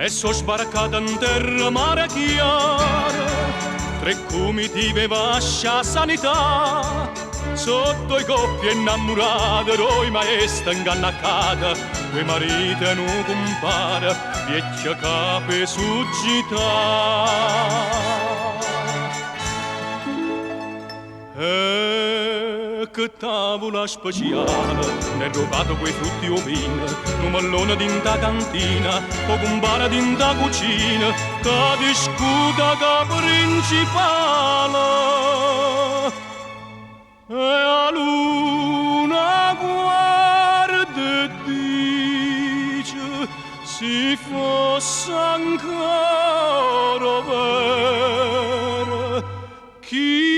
e so sbarcata in terra mare chiara, tre comitive vascia sanità, sotto i coppie innamorate, roi maestra ingannacata, quei mariti non compare, vecchia cape suggita. Che tavola speciale, ne rubato quei frutti o vino, un mellone d'inta cantina, o compare d'inta cucina, che discuta da principale. E a luna guarda e dice, si fosse ancora vera, chi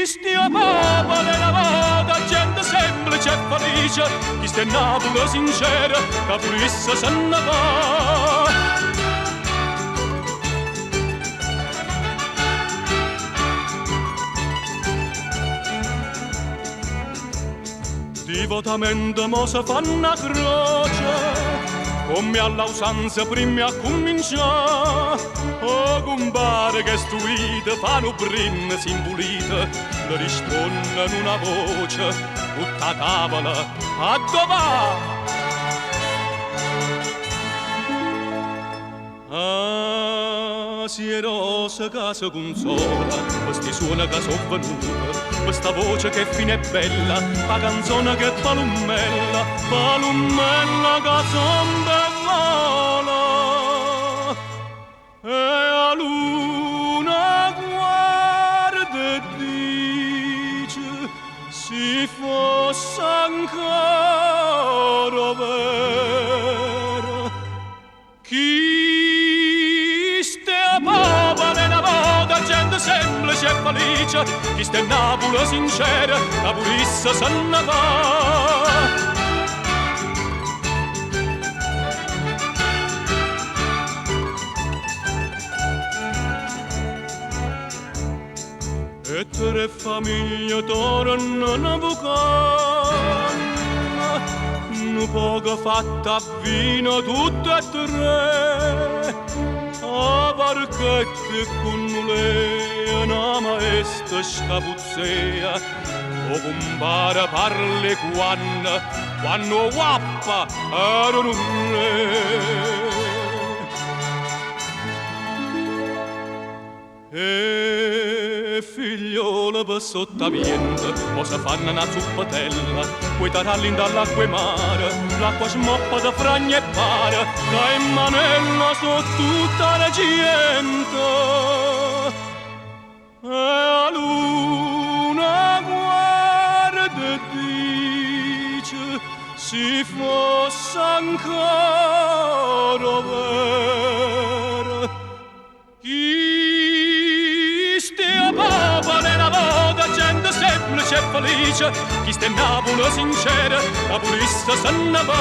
stia papa nella vita, gente semplice e felice, chi stia Napoli sincera, che pulisse se ne va. Divotamente mo se fanno una croce, come all'usanza prima a cominciare. Oh, compare che stuite fanno brin simpulite, le rispondono una voce, tutta a tavola, a dov'è? Ah, si è rosa che si consola, questi suoni che sono venuti, questa voce che fine è bella, la canzone che palummella, palummella che zomba e vola. E a luna guarda e dice, si fosse ancora vera, chi stia papa nella vita, gente semplice e felice, chi stia in Napoli sincera, la pulisse se ne va. E tre famiglie tornano a Bucana, un poco fatta a vino tutte e tre, a barchette con lei una maestra scapuzzea, o compare parli quando wappa era un re. E figliola per sottaviente, cosa fanno una zuppatella, quei taralli dall'acqua e mare, l'acqua smoppa da fragne e pare, che in manella so tutta la gente. E a luna guarda e dice, si fosse ancora vera, chi stia papa nella vita, gente semplice e felice, chi stia in Napoli sincera, la pulisse se ne va.